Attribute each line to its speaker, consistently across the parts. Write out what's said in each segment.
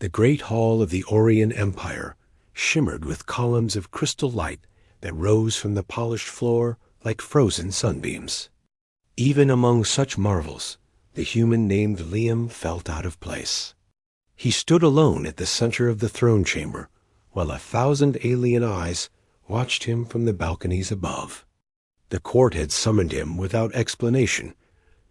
Speaker 1: The great hall of the Orion Empire shimmered with columns of crystal light that rose from the polished floor like frozen sunbeams. Even among such marvels, the human named Liam felt out of place. He stood alone at the center of the throne chamber, while 1,000 alien eyes watched him from the balconies above. The court had summoned him without explanation,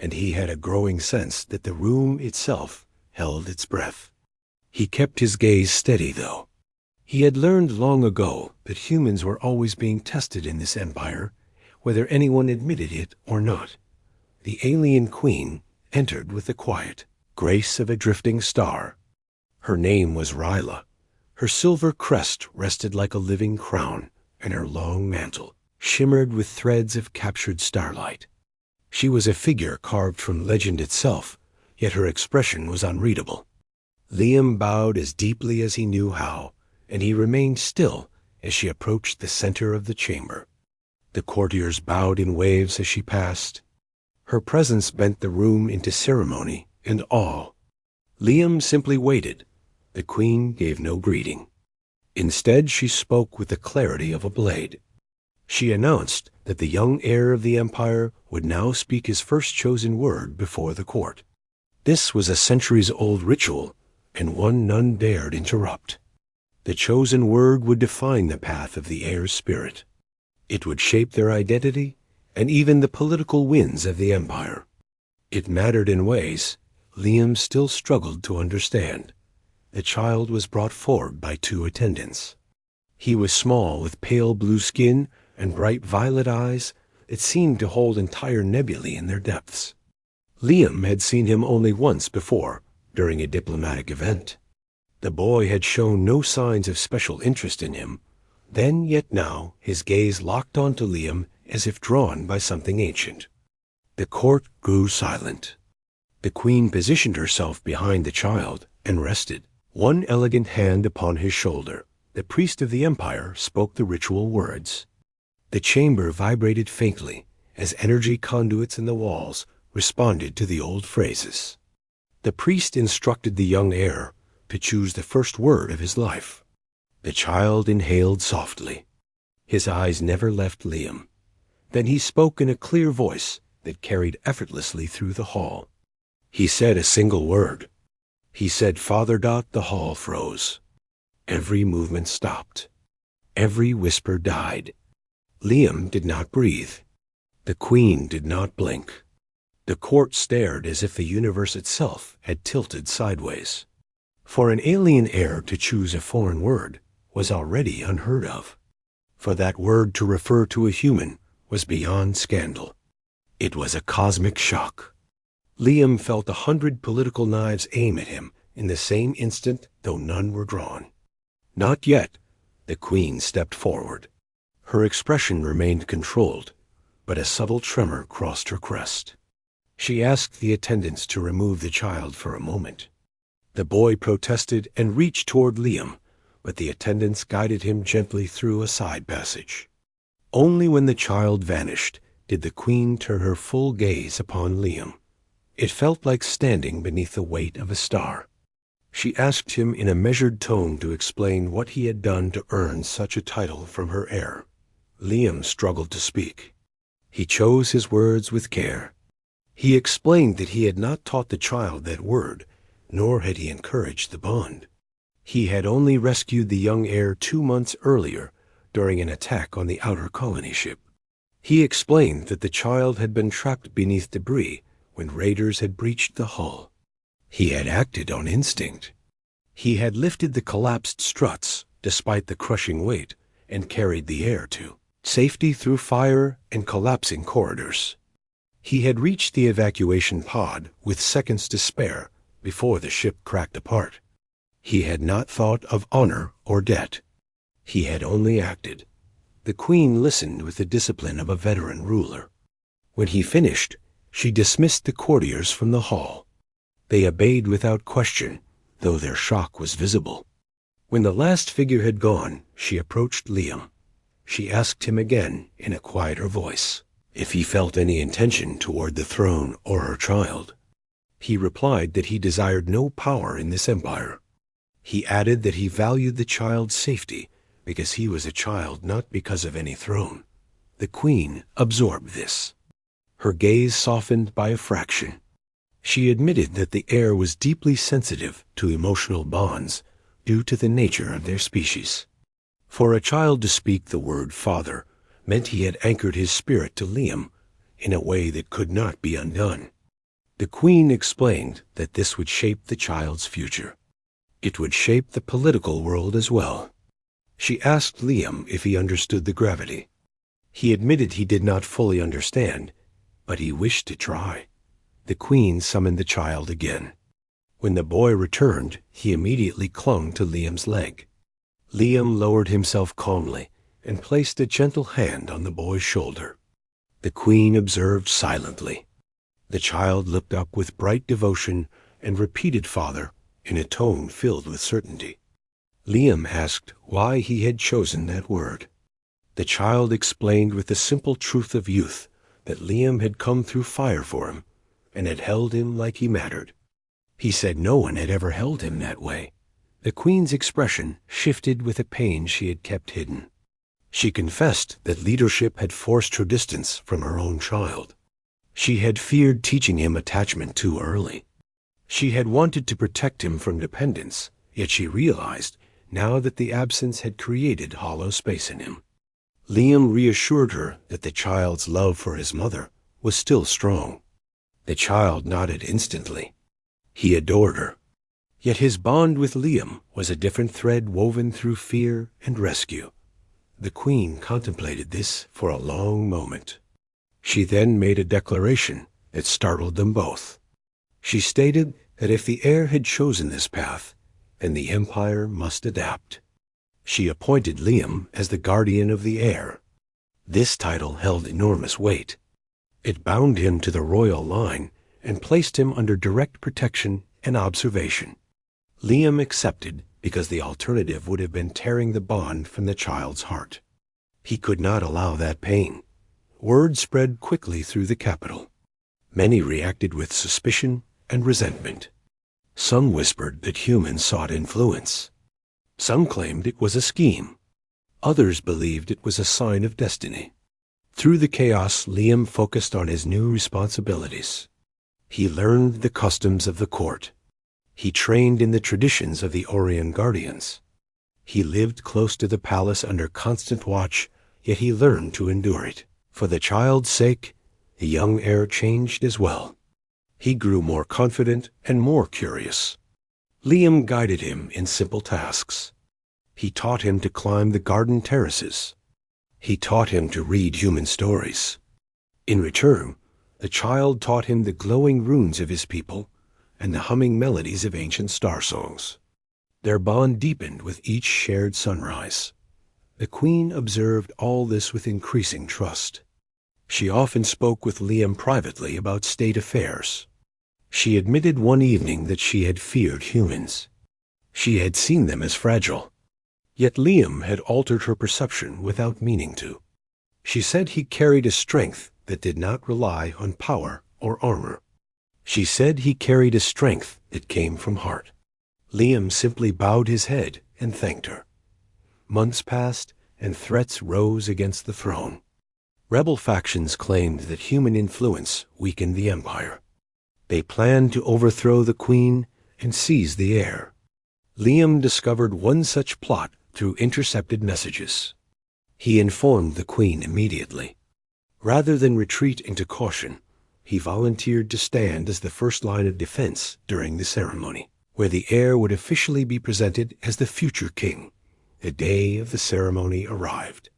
Speaker 1: and he had a growing sense that the room itself held its breath. He kept his gaze steady, though. He had learned long ago that humans were always being tested in this empire, whether anyone admitted it or not. The alien queen entered with the quiet grace of a drifting star. Her name was Ryla. Her silver crest rested like a living crown, and her long mantle shimmered with threads of captured starlight. She was a figure carved from legend itself, yet her expression was unreadable. Liam bowed as deeply as he knew how, and he remained still as she approached the center of the chamber. The courtiers bowed in waves as she passed. Her presence bent the room into ceremony and awe. Liam simply waited. The queen gave no greeting. Instead, she spoke with the clarity of a blade. She announced that the young heir of the empire would now speak his first chosen word before the court. This was a centuries-old ritual, and one none dared interrupt. The chosen word would define the path of the heir's spirit. It would shape their identity and even the political winds of the empire. It mattered in ways Liam still struggled to understand. The child was brought forward by 2 attendants. He was small, with pale blue skin and bright violet eyes that seemed to hold entire nebulae in their depths. Liam had seen him only once before, during a diplomatic event. The boy had shown no signs of special interest in him. Then, yet now, his gaze locked onto Liam as if drawn by something ancient. The court grew silent. The queen positioned herself behind the child and rested, one elegant hand upon his shoulder. The priest of the empire spoke the ritual words. The chamber vibrated faintly as energy conduits in the walls responded to the old phrases. The priest instructed the young heir to choose the first word of his life. The child inhaled softly. His eyes never left Liam. Then he spoke in a clear voice that carried effortlessly through the hall. He said a single word. He said, "Father." The hall froze. Every movement stopped. Every whisper died. Liam did not breathe. The queen did not blink. The court stared as if the universe itself had tilted sideways. For an alien heir to choose a foreign word was already unheard of. For that word to refer to a human was beyond scandal. It was a cosmic shock. Liam felt 100 political knives aim at him in the same instant, though none were drawn. Not yet. The queen stepped forward. Her expression remained controlled, but a subtle tremor crossed her crest. She asked the attendants to remove the child for a moment. The boy protested and reached toward Liam, but the attendants guided him gently through a side passage. Only when the child vanished did the queen turn her full gaze upon Liam. It felt like standing beneath the weight of a star. She asked him in a measured tone to explain what he had done to earn such a title from her heir. Liam struggled to speak. He chose his words with care. He explained that he had not taught the child that word, nor had he encouraged the bond. He had only rescued the young heir 2 months earlier during an attack on the outer colony ship. He explained that the child had been trapped beneath debris when raiders had breached the hull. He had acted on instinct. He had lifted the collapsed struts despite the crushing weight and carried the heir to safety through fire and collapsing corridors. He had reached the evacuation pod with seconds to spare before the ship cracked apart. He had not thought of honor or debt. He had only acted. The queen listened with the discipline of a veteran ruler. When he finished, she dismissed the courtiers from the hall. They obeyed without question, though their shock was visible. When the last figure had gone, she approached Liam. She asked him again in a quieter voice if he felt any intention toward the throne or her child. He replied that he desired no power in this empire. He added that he valued the child's safety because he was a child, not because of any throne. The queen absorbed this. Her gaze softened by a fraction. She admitted that the heir was deeply sensitive to emotional bonds due to the nature of their species. For a child to speak the word father meant he had anchored his spirit to Liam in a way that could not be undone. The queen explained that this would shape the child's future. It would shape the political world as well. She asked Liam if he understood the gravity. He admitted he did not fully understand, but he wished to try. The queen summoned the child again. When the boy returned, he immediately clung to Liam's leg. Liam lowered himself calmly and placed a gentle hand on the boy's shoulder. The queen observed silently. The child looked up with bright devotion and repeated "Father" in a tone filled with certainty. Liam asked why he had chosen that word. The child explained with the simple truth of youth that Liam had come through fire for him and had held him like he mattered. He said no one had ever held him that way. The queen's expression shifted with a pain she had kept hidden. She confessed that leadership had forced her distance from her own child. She had feared teaching him attachment too early. She had wanted to protect him from dependence, yet she realized now that the absence had created hollow space in him. Liam reassured her that the child's love for his mother was still strong. The child nodded instantly. He adored her. Yet his bond with Liam was a different thread woven through fear and rescue. The queen contemplated this for a long moment. She then made a declaration that startled them both. She stated that if the heir had chosen this path, then the empire must adapt. She appointed Liam as the guardian of the heir. This title held enormous weight. It bound him to the royal line and placed him under direct protection and observation. Liam accepted because the alternative would have been tearing the bond from the child's heart. He could not allow that pain. Word spread quickly through the capital. Many reacted with suspicion and resentment. Some whispered that humans sought influence. Some claimed it was a scheme. Others believed it was a sign of destiny. Through the chaos, Liam focused on his new responsibilities. He learned the customs of the court. He trained in the traditions of the Orion Guardians. He lived close to the palace under constant watch, yet he learned to endure it. For the child's sake, the young heir changed as well. He grew more confident and more curious. Liam guided him in simple tasks. He taught him to climb the garden terraces. He taught him to read human stories. In return, the child taught him the glowing runes of his people and the humming melodies of ancient star songs. Their bond deepened with each shared sunrise. The queen observed all this with increasing trust. She often spoke with Liam privately about state affairs. She admitted one evening that she had feared humans. She had seen them as fragile. Yet Liam had altered her perception without meaning to. She said he carried a strength that did not rely on power or armor. She said he carried a strength that came from heart. Liam simply bowed his head and thanked her. Months passed, and threats rose against the throne. Rebel factions claimed that human influence weakened the empire. They planned to overthrow the queen and seize the heir. Liam discovered one such plot through intercepted messages. He informed the queen immediately. Rather than retreat into caution, he volunteered to stand as the first line of defense during the ceremony, where the heir would officially be presented as the future king. The day of the ceremony arrived.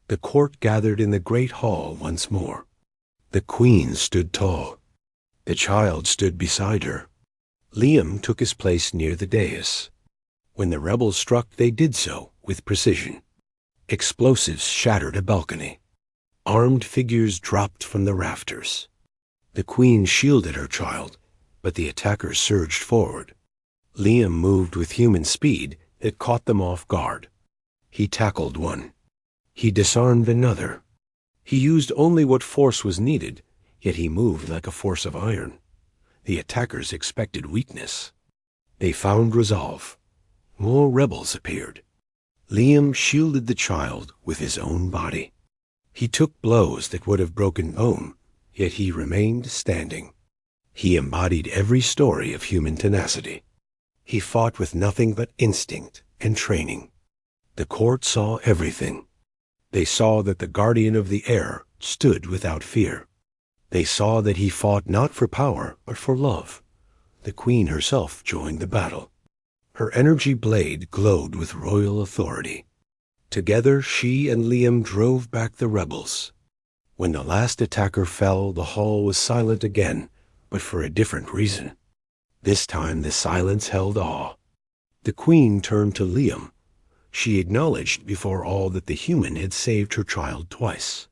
Speaker 1: The court gathered in the great hall once more. The queen stood tall. The child stood beside her. Liam took his place near the dais. When the rebels struck, they did so with precision. Explosives shattered a balcony. Armed figures dropped from the rafters. The queen shielded her child, but the attackers surged forward. Liam moved with human speed that caught them off guard. He tackled one. He disarmed another. He used only what force was needed, yet he moved like a force of iron. The attackers expected weakness. They found resolve. more rebels appeared. Liam shielded the child with his own body. He took blows that would have broken bone, yet he remained standing. He embodied every story of human tenacity. He fought with nothing but instinct and training. The court saw everything. They saw that the guardian of the air stood without fear. They saw that he fought not for power, but for love. The queen herself joined the battle. Her energy blade glowed with royal authority. Together, she and Liam drove back the rebels. When the last attacker fell, the hall was silent again, but for a different reason. This time the silence held awe. The queen turned to Liam. She acknowledged before all that the human had saved her child twice.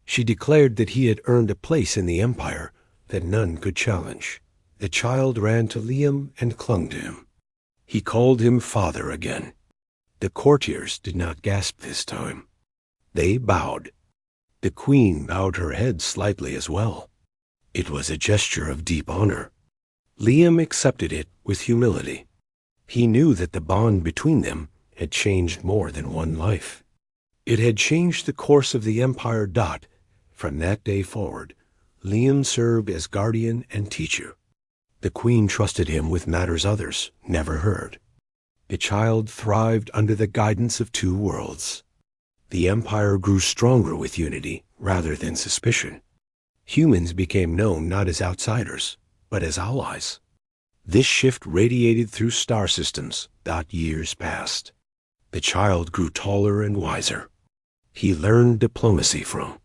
Speaker 1: She declared that he had earned a place in the empire that none could challenge. The child ran to Liam and clung to him. He called him father again. The courtiers did not gasp this time. They bowed. The queen bowed her head slightly as well. It was a gesture of deep honor. Liam accepted it with humility. He knew that the bond between them had changed more than one life. It had changed the course of the empire. From that day forward, Liam served as guardian and teacher. The queen trusted him with matters others never heard. The child thrived under the guidance of two worlds. The empire grew stronger with unity rather than suspicion. Humans became known not as outsiders, but as allies. This shift radiated through star systems. Years passed. The child grew taller and wiser. He learned diplomacy from